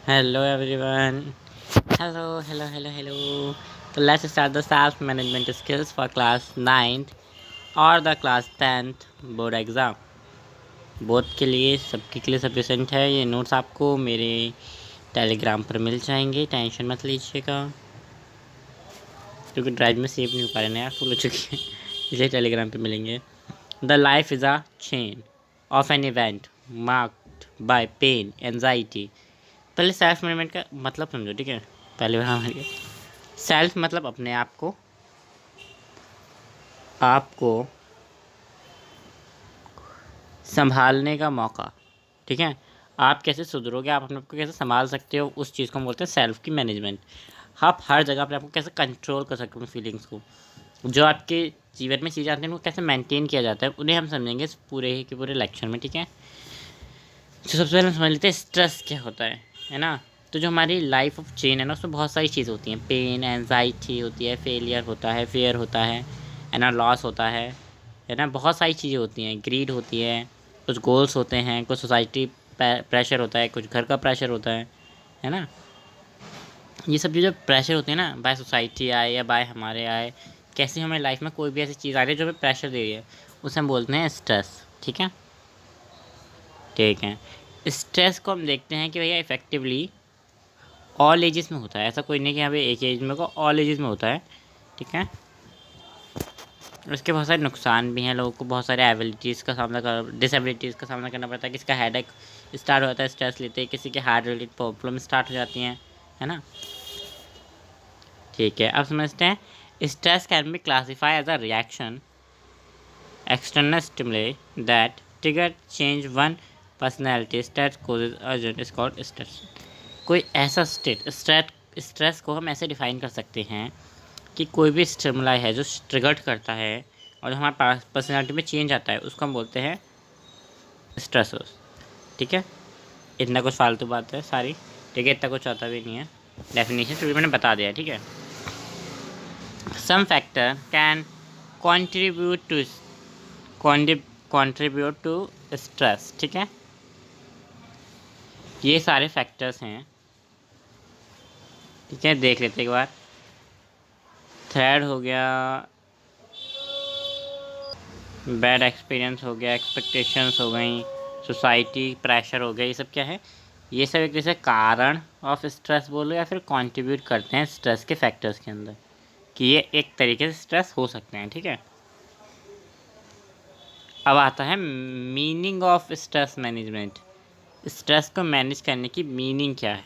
Hello everyone. Hello. So let's start the self management skills for class 9th और the class 10th board exam. Board के लिए सबके लिए sufficient है। ये नोट्स आपको मेरे टेलीग्राम पर मिल जाएंगे, टेंशन मत लीजिएगा, क्योंकि ड्राइव में सेव नहीं हो पा रहे ना यार, फुल हो चुकी है इसलिए टेलीग्राम पे मिलेंगे। The life is a chain of an event marked by pain anxiety. पहले सेल्फ मैनेजमेंट का मतलब समझो, ठीक है। पहले हमारे सेल्फ मतलब अपने आपको संभालने का मौका, ठीक है। आप कैसे सुधरोगे, आप अपने आप को कैसे संभाल सकते हो, उस चीज़ को हम बोलते हैं सेल्फ की मैनेजमेंट। आप हर जगह अपने आप को कैसे कंट्रोल कर सकते हो, अपनी फीलिंग्स को। जो आपके जीवन में चीज़ें आती हैं उनको कैसे मेंटेन किया जाता है, उन्हें हम समझेंगे इस पूरे के पूरे लेक्चर में, ठीक है। तो सबसे पहले हम समझ लेते हैं स्ट्रेस क्या होता है ना। तो जो हमारी लाइफ ऑफ चेन है ना, उसमें बहुत सारी चीज़ होती हैं। पेन, एंजाइटी होती है, फेलियर होता है, फेयर होता है ना, लॉस होता है ना, बहुत सारी चीज़ें होती हैं। ग्रीड होती है, कुछ गोल्स होते हैं, कुछ सोसाइटी प्रेशर होता है, कुछ घर का प्रेशर होता है ना। ये सब जो प्रेशर होते हैं ना, बाय सोसाइटी आए या बाय हमारे आए, कैसे हमें लाइफ में कोई भी ऐसी चीज़ आ रही है जो हमें प्रेशर दे रही है, उसे हम बोलते हैं स्ट्रेस, ठीक है। ठीक है, स्ट्रेस को हम देखते हैं कि भैया इफ़ेक्टिवली ऑल एजेस में होता है। ऐसा कोई नहीं कि यहाँ पे एक एज में को, ऑल एजेस में होता है, ठीक है। उसके बहुत सारे नुकसान भी हैं। लोगों को बहुत सारे डिसेबिलिटीज़ का सामना करना पड़ता है। किसी का हेडेक स्टार्ट होता है स्ट्रेस लेते, किसी के हार्ट रिलेटेड प्रॉब्लम स्टार्ट हो जाती हैं, है ना। ठीक है, अब समझते हैं। Stress can be classify as a reaction external stimuli that trigger change one personality state causes urgent is called stress। कोई ऐसा स्ट्रेस को हम ऐसे डिफाइन कर सकते हैं कि कोई भी स्टिमुलाई है जो ट्रिगर्ड करता है और जो हमारे पर्सनैलिटी में चेंज आता है, उसको हम बोलते हैं स्ट्रेसर्स, ठीक है। इतना कुछ फालतू बात है सारी, ठीक है, इतना कुछ आता भी नहीं है। डेफिनेशन फिर भी मैंने बता दिया, ठीक है। Some factor can contribute to contribute to stress, ठीक है। ये सारे फैक्टर्स हैं, ठीक है। देख लेते एक बार। थ्रेड हो गया, बैड एक्सपीरियंस हो गया, एक्सपेक्टेशंस हो गई, सोसाइटी प्रेशर हो गया। ये सब क्या है, ये सब एक जैसे कारण ऑफ स्ट्रेस बोलो या फिर कंट्रीब्यूट करते हैं स्ट्रेस के फैक्टर्स के अंदर, कि ये एक तरीके से स्ट्रेस हो सकते हैं, ठीक है। अब आता है meaning of stress management. Stress को मैनेज करने की मीनिंग क्या है।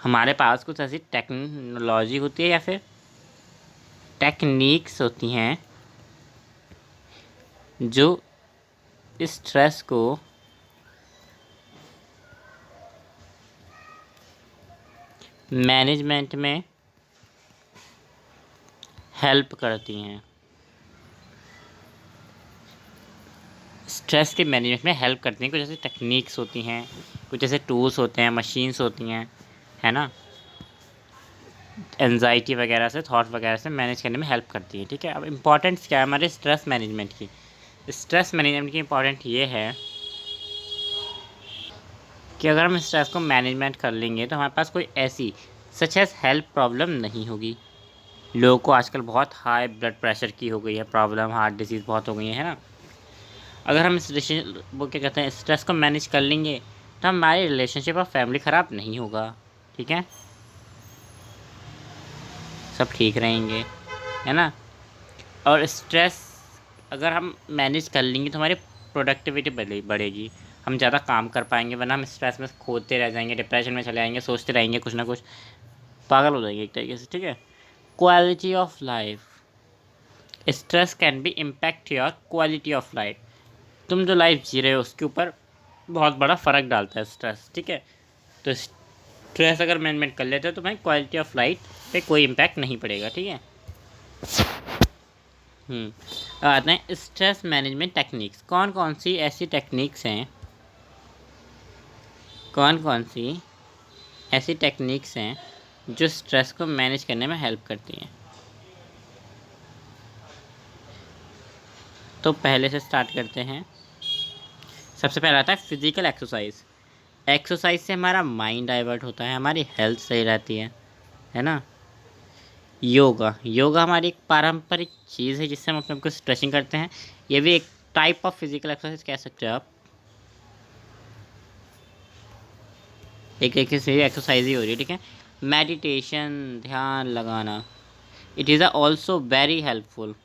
हमारे पास कुछ ऐसी टेक्नोलॉजी होती है या फिर टेक्निक्स होती हैं जो स्ट्रेस को मैनेजमेंट में हेल्प करती हैं। स्ट्रेस के मैनेजमेंट में हेल्प करती हैं। कुछ ऐसी टेक्निक्स होती हैं, कुछ ऐसे टूल्स होते हैं, मशीन्स होती हैं, है ना। एंजाइटी वगैरह से, थॉट वगैरह से मैनेज करने में हेल्प करती है, ठीक है। अब इम्पॉर्टेंट्स क्या है हमारे स्ट्रेस मैनेजमेंट की। स्ट्रेस मैनेजमेंट की इम्पॉर्टेंट ये है कि अगर हम स्ट्रेस को मैनेजमेंट कर लेंगे तो हमारे पास कोई ऐसी सच एज हेल्थ प्रॉब्लम नहीं होगी। लोगों को आजकल बहुत हाई ब्लड प्रेशर की हो गई है प्रॉब्लम, हार्ट डिजीज़ बहुत हो गई है ना। अगर हम वो क्या कहते हैं, स्ट्रेस को मैनेज कर लेंगे तो हमारी रिलेशनशिप और फैमिली ख़राब नहीं होगा, ठीक है। सब ठीक रहेंगे, है ना। और स्ट्रेस अगर हम मैनेज कर लेंगे तो हमारी प्रोडक्टिविटी बढ़ेगी, हम ज़्यादा काम कर पाएंगे। वरना हम स्ट्रेस में खोते रह जाएंगे, डिप्रेशन में चले जाएंगे, सोचते रहेंगे कुछ ना कुछ, पागल हो जाएंगे एक तरीके से, ठीक है। Quality of life. Stress can B impact your quality of life. तुम जो लाइफ जी रहे हो उसके ऊपर बहुत बड़ा फ़र्क डालता है स्ट्रेस, ठीक है। तो स्ट्रेस अगर मैनेजमेंट कर लेते हो तो भाई क्वालिटी ऑफ लाइफ पे कोई इम्पैक्ट नहीं पड़ेगा, ठीक है। अब आते हैं स्ट्रेस मैनेजमेंट टेक्निक्स। कौन कौन सी ऐसी टेक्निक्स हैं, कौन कौन सी ऐसी टेक्निक्स हैं जो स्ट्रेस को मैनेज करने में हेल्प करती हैं। तो पहले से स्टार्ट करते हैं। सबसे पहला आता है फिज़िकल एक्सरसाइज। एक्सरसाइज से हमारा माइंड डाइवर्ट होता है, हमारी हेल्थ सही रहती है ना। योगा, योगा हमारी एक पारंपरिक चीज़ है जिससे हम अपने आप को स्ट्रेचिंग करते हैं। ये भी एक टाइप ऑफ फिजिकल एक्सरसाइज कह सकते हो आप, एक से एक्सरसाइज ही हो रही है, ठीक है। मेडिटेशन, ध्यान लगाना, it is also very helpful.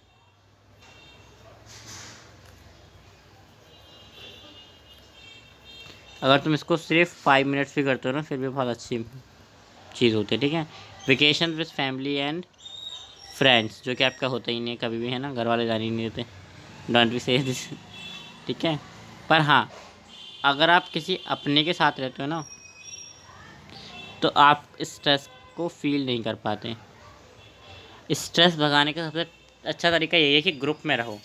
अगर तुम इसको सिर्फ 5 मिनट्स भी करते हो ना, फिर भी बहुत अच्छी चीज़ होती है, ठीक है। Vacation with family and friends, जो कि आपका होता ही नहीं है कभी भी, है ना, घर वाले जाने ही नहीं देते, डोंट बी से दिस, ठीक है। पर हाँ, अगर आप किसी अपने के साथ रहते हो ना, तो आप स्ट्रेस को फील नहीं कर पाते। स्ट्रेस भगाने का सबसे अच्छा तरीका यही है कि ग्रुप में रहो।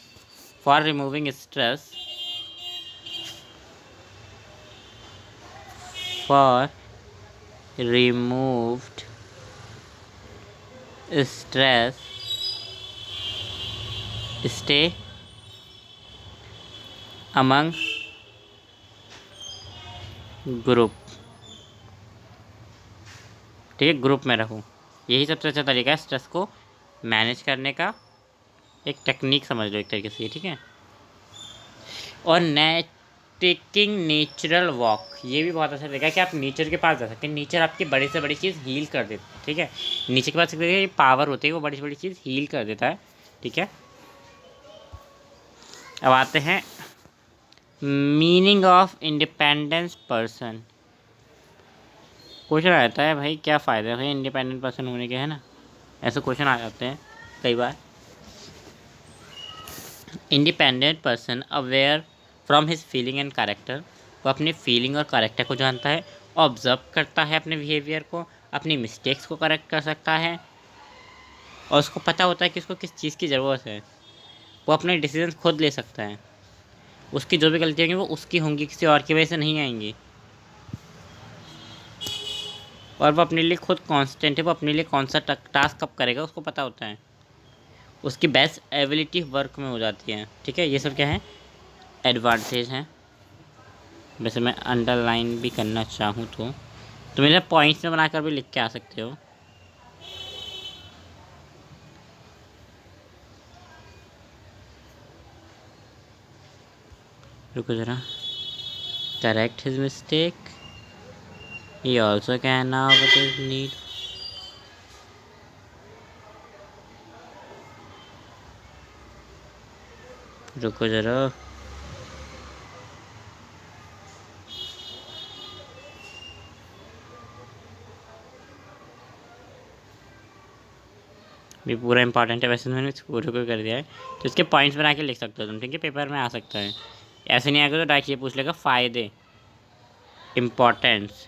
For removing stress, for removed stress, stay among group, ठीक है, ग्रुप में रहो। यही सबसे अच्छा तरीका है स्ट्रेस को मैनेज करने का, एक टेक्निक समझ लो एक तरीके से, ठीक है। और टेकिंग नेचुरल वॉक, ये भी बहुत अच्छा तरीका है कि आप नेचर के पास जा सकते हैं। नेचर आपकी बड़ी से बड़ी चीज़ हील कर देता है, ठीक है। नेचर के पास ये पावर होती है, वो बड़ी से बड़ी चीज़ हील कर देता है, ठीक है। अब आते हैं meaning of independence person. Question आता है भाई क्या फ़ायदा है भाई इंडिपेंडेंट पर्सन होने के, है ना, ऐसे क्वेश्चन आ जाते हैं कई बार। Independent person aware from his feeling and character, वो अपनी फीलिंग और कैरेक्टर को जानता है, ऑब्जर्व करता है अपने बिहेवियर को, अपनी मिस्टेक्स को करेक्ट कर सकता है, और उसको पता होता है कि उसको किस चीज़ की ज़रूरत है। वो अपने डिसीजन खुद ले सकता है, उसकी जो भी गलती होंगी वो उसकी होंगी, किसी और की वजह से नहीं आएंगी। और वो अपने लिए खुद कॉन्स्टेंट है, वो अपने लिए कौन सा टास्क कब करेगा उसको पता होता है, उसकी बेस्ट एबिलिटी वर्क में हो जाती है, ठीक है। ये सब क्या है, एडवांटेज हैं। वैसे मैं अंडरलाइन भी करना चाहूँ तो मेरे पॉइंट्स में बनाकर भी लिख के आ सकते हो। रुको ज़रा, correct his mistake, he also can now what is need, रुको ज़रा, भी पूरा इंपॉर्टेंट है, वैसे मैंने इसको पूरे को कर दिया है, तो इसके पॉइंट्स बना के लिख सकते हो तुम, ठीक है, पेपर में आ सकता है। ऐसे नहीं आएगा तो डायरेक्ट ये पूछ लेगा फ़ायदे, importance,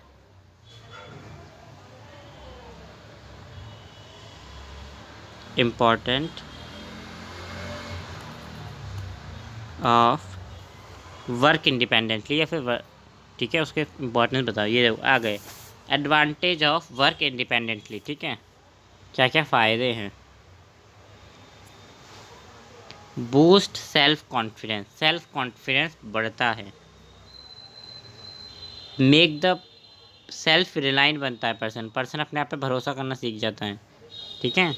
important of work independently, या फिर ठीक है, उसके इम्पोर्टेंस बताओ। ये आ गए एडवांटेज ऑफ वर्क इंडिपेंडेंटली, ठीक है, क्या क्या फ़ायदे हैं। Boost self confidence, self confidence बढ़ता है। मेक द सेल्फ रिलायंट बनता है पर्सन, पर्सन अपने आप पे भरोसा करना सीख जाता है, ठीक है।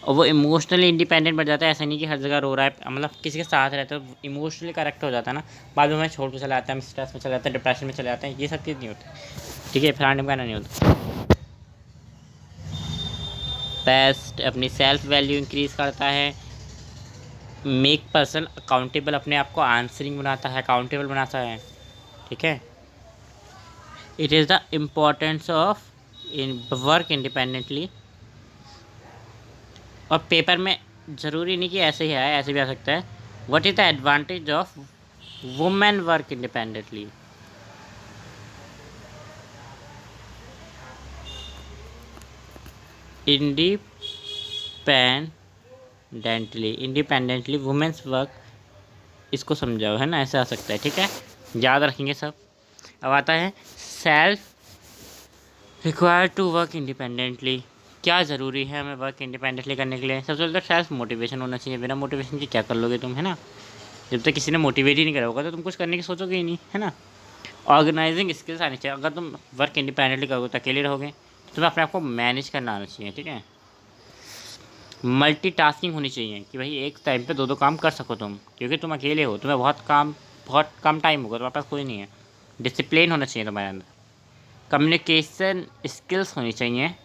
और वो इमोशनली इंडिपेंडेंट बढ़ जाता है, ऐसा नहीं कि हर जगह रो रहा है, मतलब किसी के साथ रहता है तो इमोशनली करेक्ट हो जाता है ना, बाद में मैं छोड़ के चला जाता है, स्ट्रेस में चला जाता है, डिप्रेशन में चले जाता है, ये सब चीज़ नहीं होती, ठीक है, फ्रांड का नहीं होता। बेस्ट, अपनी सेल्फ वैल्यू इंक्रीज़ करता है। मेक पर्सन अकाउंटेबल, अपने आप को आंसरिंग बनाता है, अकाउंटेबल बनाता है, ठीक है। It is the importance of in work independently, और पेपर में ज़रूरी नहीं कि ऐसे ही आए, ऐसे भी आ सकता है। What is the advantage of women work independently, independently women's work, इसको समझाओ, है ना, ऐसे आ सकता है, ठीक है, याद रखेंगे सब। अब आता है self required to work independently, क्या ज़रूरी है हमें वर्क इंडिपेंडेंटली करने के लिए। सबसे पहले तो सेल्फ मोटिवेशन होना चाहिए, बिना मोटिवेशन के क्या कर लोगे तुम, है ना। जब तक किसी ने मोटिवेट ही नहीं करा होगा तो तुम कुछ करने की सोचोगे ही नहीं, है ना। ऑर्गेनाइजिंग स्किल्स आनी चाहिए। अगर तुम वर्क इंडिपेंडेंटली करोगे तो अकेले रहोगे, तो तुम्हें अपने आप को मैनेज करना आना चाहिए, ठीक है। मल्टीटास्किंग होनी चाहिए कि भाई एक टाइम पे दो दो काम कर सको तुम, क्योंकि तुम अकेले हो, तुम्हें बहुत कम टाइम होगा, तुम्हारे पास कोई नहीं है। डिसिप्लिन होना चाहिए तुम्हारे अंदर। कम्युनिकेशन स्किल्स होनी चाहिए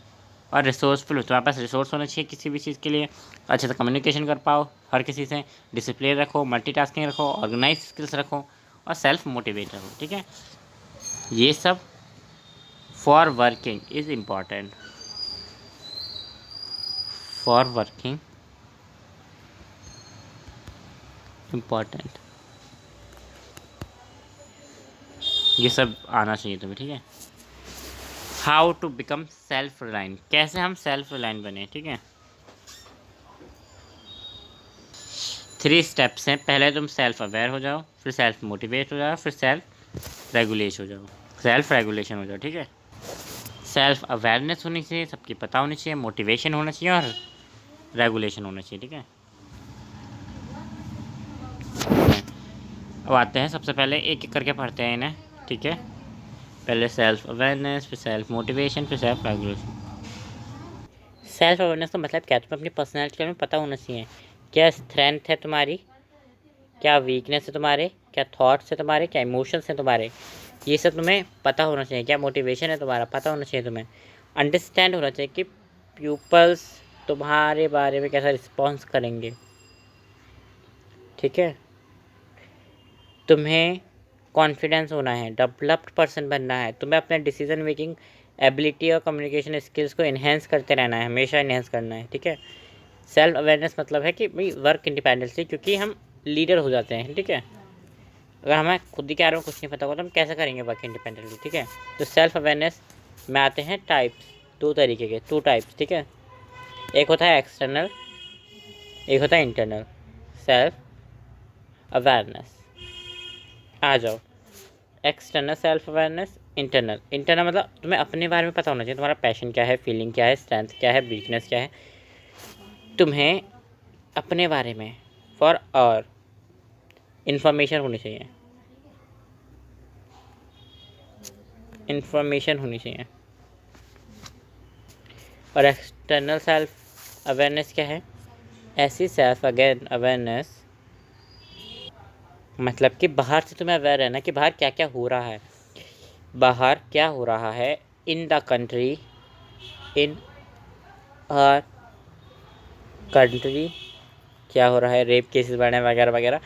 और रिसोर्सफुल, तुम्हारे पास रिसोर्स होना चाहिए किसी भी चीज़ के लिए, अच्छे से कम्युनिकेशन कर पाओ हर किसी से। डिसिप्लिन रखो, मल्टीटास्किंग रखो, ऑर्गेनाइज स्किल्स रखो और सेल्फ मोटिवेट रहो, ठीक है। ये सब for working is important, for working important, ये सब आना चाहिए तुम्हें, ठीक है। How to become self reliant, कैसे हम सेल्फ रिलायंट बने, ठीक है। 3 स्टेप्स हैं। पहले तुम सेल्फ अवेयर हो जाओ, फिर सेल्फ मोटिवेट हो जाओ, फिर सेल्फ रेगुलेशन हो जाओ, ठीक है। सेल्फ अवेयरनेस होनी चाहिए, सबकी पता होनी चाहिए, मोटिवेशन होना चाहिए और रेगुलेशन होना चाहिए, ठीक है। अब आते हैं, सबसे पहले एक एक करके पढ़ते हैं इन्हें, ठीक है। पहले सेल्फ अवेयरनेस, फिर सेल्फ मोटिवेशन, फिर सेल्फ रेगुलेशन। सेल्फ अवेयरनेस का मतलब क्या है? तुम्हें अपनी पर्सनैलिटी के बारे में पता होना चाहिए। क्या स्ट्रेंथ है तुम्हारी, क्या वीकनेस है तुम्हारे, क्या थॉट्स है तुम्हारे, क्या इमोशंस हैं तुम्हारे, ये सब तुम्हें पता होना चाहिए। क्या मोटिवेशन है तुम्हारा, पता होना चाहिए तुम्हें। अंडरस्टैंड होना चाहिए कि पीपल्स तुम्हारे बारे में कैसा रिस्पॉन्स करेंगे, ठीक है। तुम्हें कॉन्फिडेंस होना है, डेवलप्ड पर्सन बनना है, तुम्हें अपने डिसीजन मेकिंग एबिलिटी और कम्युनिकेशन स्किल्स को इन्हेंस करते रहना है, हमेशा इन्हेंस करना है, ठीक है। सेल्फ अवेयरनेस मतलब है कि भाई वर्क इंडिपेंडेंटली, क्योंकि हम लीडर हो जाते हैं, ठीक है। अगर हमें खुद ही के बारे में कुछ नहीं पता होगा तो हम कैसे करेंगे वर्क इंडिपेंडेंटली, ठीक है। तो सेल्फ अवेयरनेस में आते हैं टाइप्स, 2 तरीके के, 2 टाइप्स, ठीक है। एक होता है एक्सटर्नल, एक होता है इंटरनल सेल्फ अवेयरनेस। आ जाओ, एक्सटर्नल सेल्फ अवेयरनेस, इंटरनल मतलब तुम्हें अपने बारे में पता होना चाहिए, तुम्हारा पैशन क्या है, फीलिंग क्या है, स्ट्रेंथ क्या है, वीकनेस क्या है, तुम्हें अपने बारे में फॉर और इन्फॉर्मेशन होनी चाहिए, इन्फॉर्मेशन होनी चाहिए। और एक्सटर्नल सेल्फ अवेयरनेस क्या है? ऐसी सेल्फ अवेयरनेस मतलब कि बाहर से तुम्हें अवेयर रहना कि बाहर क्या क्या हो रहा है, बाहर क्या हो रहा है, in the country, in her country क्या हो रहा है, रेप केसेस बढ़ रहे हैं वगैरह वगैरह,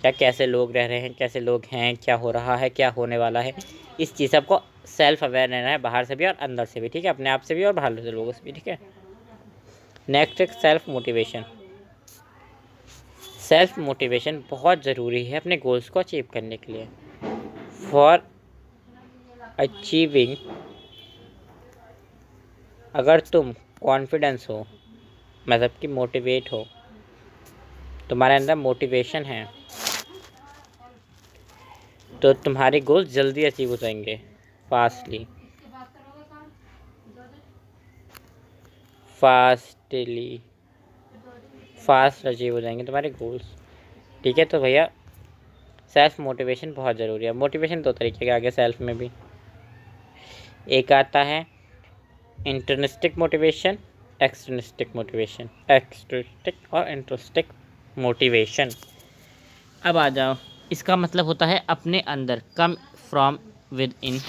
क्या कैसे लोग रह रहे हैं, कैसे लोग हैं, क्या हो रहा है, क्या होने वाला है, इस चीज़ सबको सेल्फ अवेयर रहना है, बाहर से भी और अंदर से भी, ठीक है, अपने आप से भी और बाहर से लोगों से भी, ठीक है। नेक्स्ट एक सेल्फ मोटिवेशन। सेल्फ मोटिवेशन बहुत ज़रूरी है अपने गोल्स को अचीव करने के लिए। फॉर अचीविंग, अगर तुम कॉन्फिडेंस हो, मतलब कि मोटिवेट हो, तुम्हारे अंदर मोटिवेशन है, तो तुम्हारे गोल्स जल्दी अचीव हो जाएंगे, फास्टली फास्ट अचीव हो जाएंगे तुम्हारे गोल्स, ठीक है। तो भैया सेल्फ मोटिवेशन बहुत ज़रूरी है। मोटिवेशन 2 तरीके के आगे सेल्फ में भी, एक आता है इंटरनिस्टिक मोटिवेशन, एक्सट्रिस्टिक और इंट्रोस्टिक मोटिवेशन। अब आ जाओ, इसका मतलब होता है अपने अंदर, कम फ्रॉम विद इन।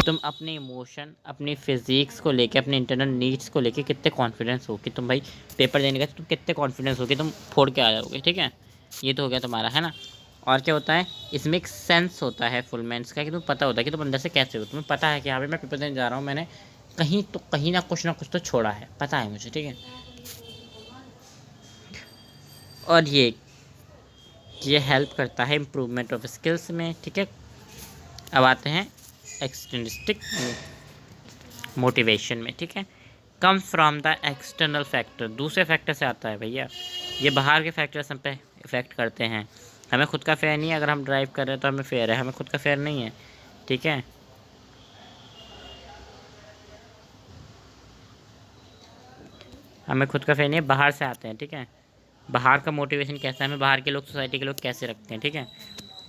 तुम अपने इमोशन, अपनी फिजिक्स को लेके, अपने इंटरनल नीड्स को लेके कितने कॉन्फिडेंस हो कि तुम भाई पेपर देने गए तो तुम कितने कॉन्फिडेंस हो कि तुम फोड़ के आ जाओगे, ठीक है। ये तो हो गया तुम्हारा, है ना। और क्या होता है इसमें, एक सेंस होता है फुलमेंट्स का, कि तुम्हें पता होता है कि तुम अंदर से कैसे हो, तुम्हें पता है कि हाँ भाई मैं पेपर देने जा रहा हूँ, मैंने कहीं ना कुछ तो छोड़ा है, पता है मुझे, ठीक है। और ये हेल्प करता है इम्प्रूवमेंट ऑफ स्किल्स में, ठीक है। अब आते हैं एक्सट्रिंसिक मोटिवेशन में, ठीक है। Come from the external factor, दूसरे फैक्टर से आता है भैया, ये बाहर के फैक्टर्स हम पे इफ़ेक्ट करते हैं। हमें खुद का फेयर नहीं है, अगर हम ड्राइव कर रहे हैं तो हमें फेयर है, हमें खुद का फेयर नहीं है, ठीक है। हमें खुद का फेयर नहीं है, बाहर से आते हैं, ठीक है। बाहर का मोटिवेशन कैसा है, हमें बाहर के लोग, सोसाइटी के लोग कैसे रखते हैं, ठीक है।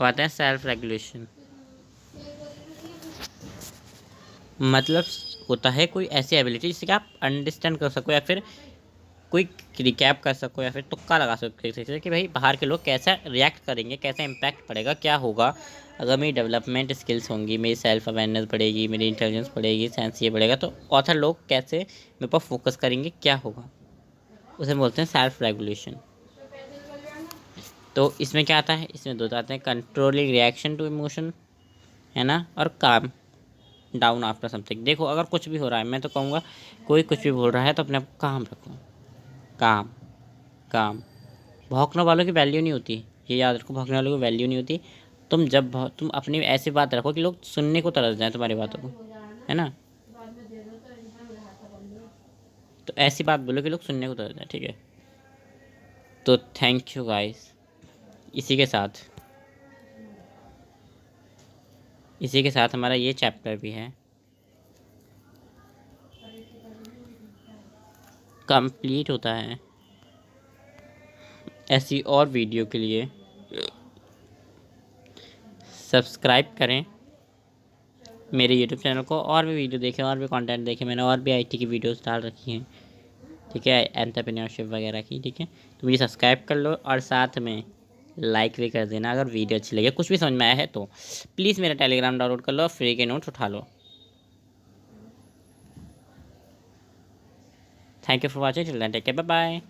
वो आता है सेल्फ रेगुलेशन। मतलब होता है कोई ऐसी एबिलिटी जिससे कि आप अंडरस्टैंड कर सको या फिर कोई रिकैप कर सको या फिर तुक्का लगा सको जैसे कि भाई बाहर के लोग कैसा रिएक्ट करेंगे, कैसा इम्पैक्ट पड़ेगा, क्या होगा अगर मेरी डेवलपमेंट स्किल्स होंगी, मेरी सेल्फ अवेयरनेस बढ़ेगी, मेरी इंटेलिजेंस बढ़ेगी, सेंस ये बढ़ेगा, तो ऑथर लोग कैसे मेरे पर फोकस करेंगे, क्या होगा, उसे बोलते हैं सेल्फ रेगुलेशन। तो इसमें क्या आता है, इसमें दो आते हैं, कंट्रोलिंग रिएक्शन टू इमोशन, है ना, और काम डाउन आफ्टर समथिंग। देखो अगर कुछ भी हो रहा है, मैं तो कहूँगा कोई कुछ भी बोल रहा है तो अपने आप को काम रखो, काम काम। भौंकने वालों की वैल्यू नहीं होती, ये याद रखो, भौंकने वालों की वैल्यू नहीं होती। तुम अपनी ऐसी बात रखो कि लोग सुनने को तरस जाए तुम्हारी बातों को, है ना। तो ऐसी बात बोलो कि लोग सुनने को तरस जाए, ठीक है। तो थैंक यू गाइस। इसी के साथ इसी के साथ हमारा ये चैप्टर भी है कंप्लीट होता है। ऐसी और वीडियो के लिए सब्सक्राइब करें मेरे यूट्यूब चैनल को, और भी वीडियो देखें, और भी कंटेंट देखें, मैंने और भी आईटी की वीडियोस डाल रखी हैं, ठीक है, एंटरप्रेन्योरशिप वगैरह की, ठीक है। तो मुझे सब्सक्राइब कर लो और साथ में लाइक भी कर देना अगर वीडियो अच्छी लगे, कुछ भी समझ में आया है तो प्लीज़ मेरा टेलीग्राम डाउनलोड कर लो, फ्री के नोट्स उठा लो। Thank you for watching, till then take care, bye bye.